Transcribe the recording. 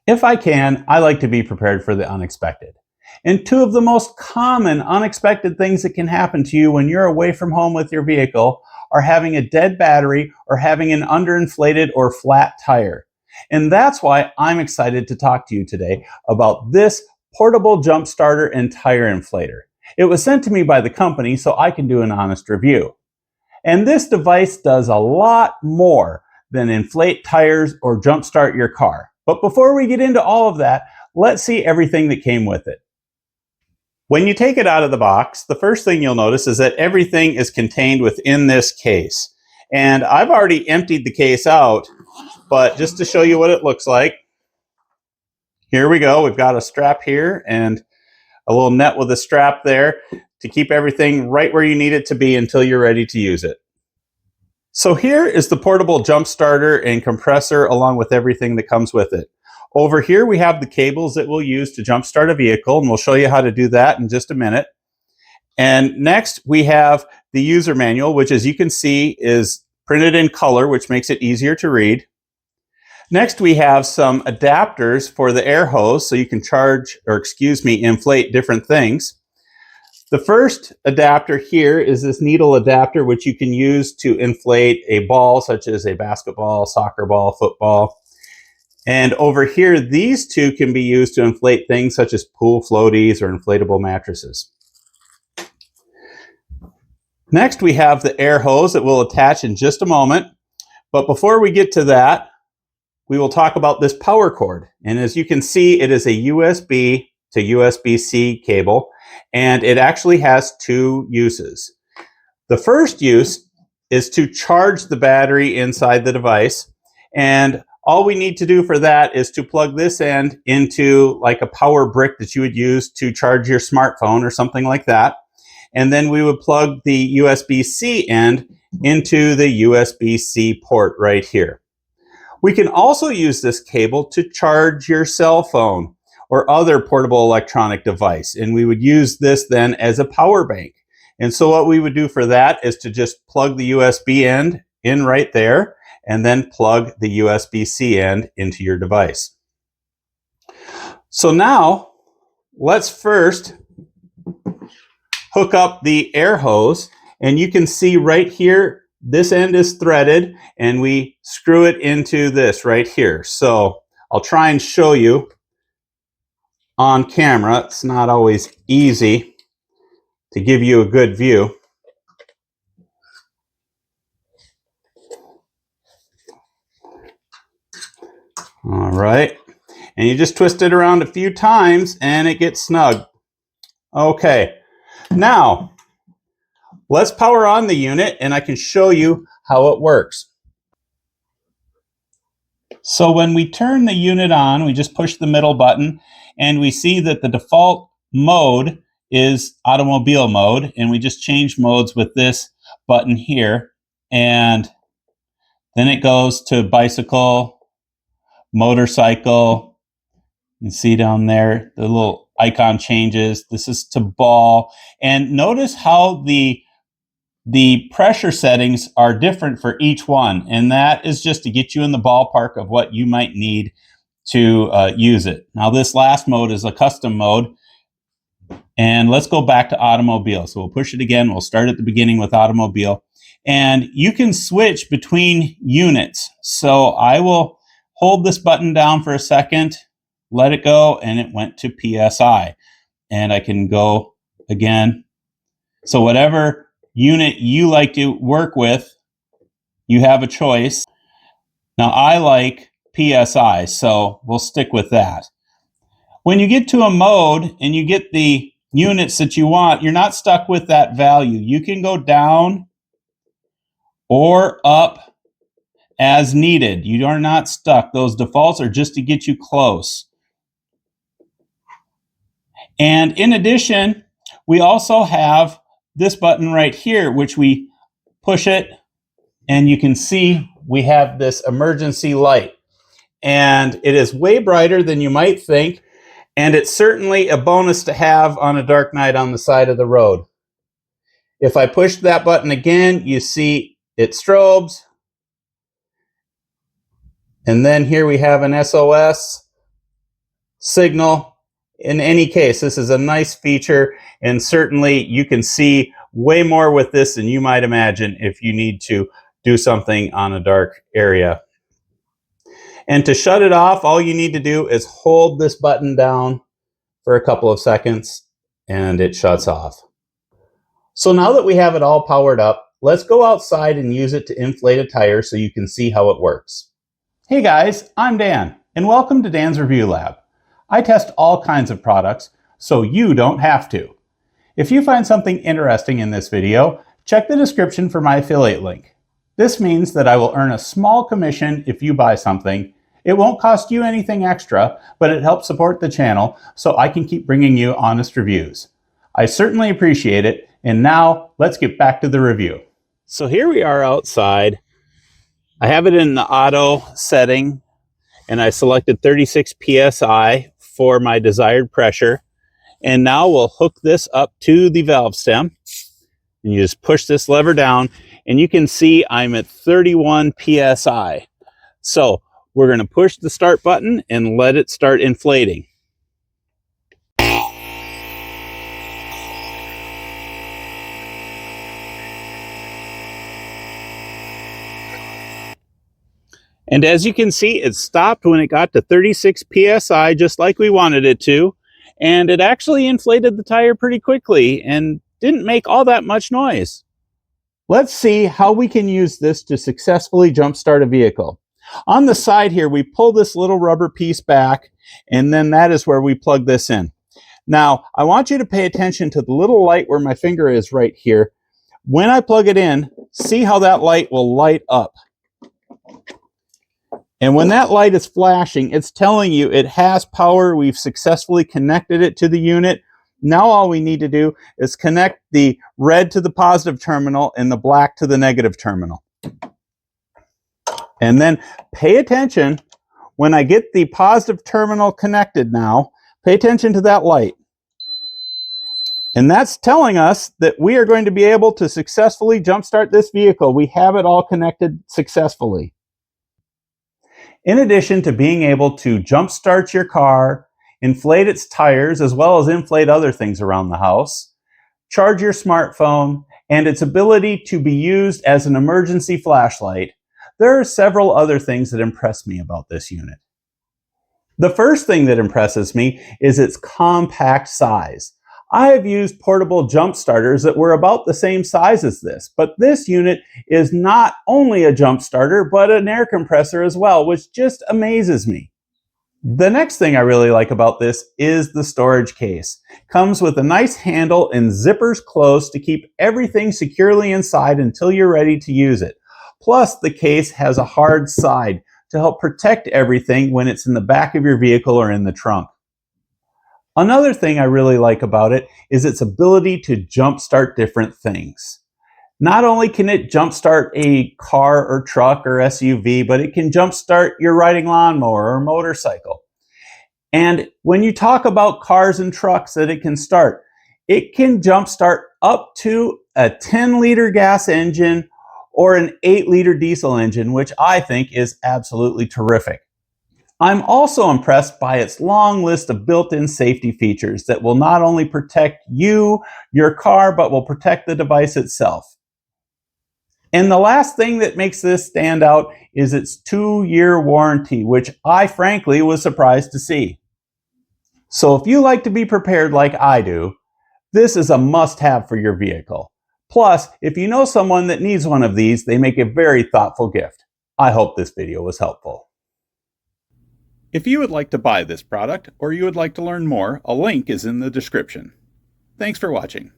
If I can, I like to be prepared for the unexpected. And two of the most common unexpected things that can happen to you when you're away from home with your vehicle are having a dead battery or having an underinflated or flat tire. And that's why I'm excited to talk to you today about this portable jump starter and tire inflator. It was sent to me by the company so I can do an honest review. And this device does a lot more than inflate tires or jumpstart your car. But before we get into all of that, let's see everything that came with it. When you take it out of the box, the first thing you'll notice is that everything is contained within this case. And I've already emptied the case out, but just to show you what it looks like, here we go. We've got a strap here and a little net with a strap there to keep everything right where you need it to be until you're ready to use it. So here is the portable jump starter and compressor along with everything that comes with it. Over here we have the cables that we'll use to jump start a vehicle, and we'll show you how to do that in just a minute. And next we have the user manual, which as you can see is printed in color, which makes it easier to read. Next we have some adapters for the air hose so you can inflate different things. The first adapter here is this needle adapter, which you can use to inflate a ball such as a basketball, soccer ball, football. And over here, these two can be used to inflate things such as pool floaties or inflatable mattresses. Next, we have the air hose that we'll attach in just a moment. But before we get to that, we will talk about this power cord. And as you can see, it is a USB to USB-C cable, and it actually has two uses. The first use is to charge the battery inside the device, and all we need to do for that is to plug this end into like a power brick that you would use to charge your smartphone or something like that. And then we would plug the USB-C end into the USB-C port right here. We can also use this cable to charge your cell phone or other portable electronic device, and we would use this then as a power bank. And so what we would do for that is to just plug the USB end in right there and then plug the USB-C end into your device. So now let's first hook up the air hose, and you can see right here this end is threaded and we screw it into this right here. So I'll try and show you on camera. It's not always easy to give you a good view. All right, and you just twist it around a few times and it gets snug. Okay, now let's power on the unit and I can show you how it works. So when we turn the unit on, we just push the middle button and we see that the default mode is automobile mode, and we just change modes with this button here, and then it goes to bicycle, motorcycle. You can see down there the little icon changes. This is to ball, and notice how the pressure settings are different for each one, and that is just to get you in the ballpark of what you might need to use it. Now this last mode is a custom mode, and let's go back to automobile. So we'll push it again. We'll start at the beginning with automobile, and you can switch between units. So I will hold this button down for a second, let it go, and it went to PSI, and I can go again. So whatever unit you like to work with, you have a choice. Now I like PSI, so we'll stick with that. When you get to a mode and you get the units that you want, you're not stuck with that value. You can go down or up as needed. You are not stuck. Those defaults are just to get you close. And in addition, we also have this button right here, which we push it, and you can see we have this emergency light. And it is way brighter than you might think, and it's certainly a bonus to have on a dark night on the side of the road. If I push that button again, you see it strobes. And then here we have an SOS. signal. In any case, this is a nice feature, and certainly you can see way more with this than you might imagine if you need to do something on a dark area. And to shut it off, all you need to do is hold this button down for a couple of seconds and it shuts off. So now that we have it all powered up, let's go outside and use it to inflate a tire so you can see how it works. Hey guys, I'm Dan, and welcome to Dan's Review Lab. I test all kinds of products, so you don't have to. If you find something interesting in this video, check the description for my affiliate link. This means that I will earn a small commission if you buy something. It won't cost you anything extra, but it helps support the channel so I can keep bringing you honest reviews. I certainly appreciate it, and now let's get back to the review. So here we are outside. I have it in the auto setting, and I selected 36 psi for my desired pressure. And now we'll hook this up to the valve stem, and you just push this lever down, and you can see I'm at 31 psi. So we're going to push the start button and let it start inflating. And as you can see, it stopped when it got to 36 psi, just like we wanted it to. And it actually inflated the tire pretty quickly and didn't make all that much noise. Let's see how we can use this to successfully jumpstart a vehicle. On the side here, we pull this little rubber piece back, and then that is where we plug this in. Now, I want you to pay attention to the little light where my finger is right here. When I plug it in, see how that light will light up. And when that light is flashing, it's telling you it has power. We've successfully connected it to the unit. Now all we need to do is connect the red to the positive terminal and the black to the negative terminal. And then pay attention when I get the positive terminal connected now. Pay attention to that light. And that's telling us that we are going to be able to successfully jumpstart this vehicle. We have it all connected successfully. In addition to being able to jumpstart your car, inflate its tires, as well as inflate other things around the house, charge your smartphone, and its ability to be used as an emergency flashlight, there are several other things that impress me about this unit. The first thing that impresses me is its compact size. I have used portable jump starters that were about the same size as this, but this unit is not only a jump starter, but an air compressor as well, which just amazes me. The next thing I really like about this is the storage case. Comes with a nice handle and zippers closed to keep everything securely inside until you're ready to use it. Plus, the case has a hard side to help protect everything when it's in the back of your vehicle or in the trunk. Another thing I really like about it is its ability to jumpstart different things. Not only can it jumpstart a car or truck or SUV, but it can jumpstart your riding lawnmower or motorcycle. And when you talk about cars and trucks that it can start, it can jumpstart up to a 10-liter gas engine or an 8-liter diesel engine, which I think is absolutely terrific. I'm also impressed by its long list of built-in safety features that will not only protect you, your car, but will protect the device itself. And the last thing that makes this stand out is its 2-year warranty, which I frankly was surprised to see. So if you like to be prepared like I do, this is a must-have for your vehicle. Plus, if you know someone that needs one of these, they make a very thoughtful gift. I hope this video was helpful. If you would like to buy this product or you would like to learn more, a link is in the description. Thanks for watching.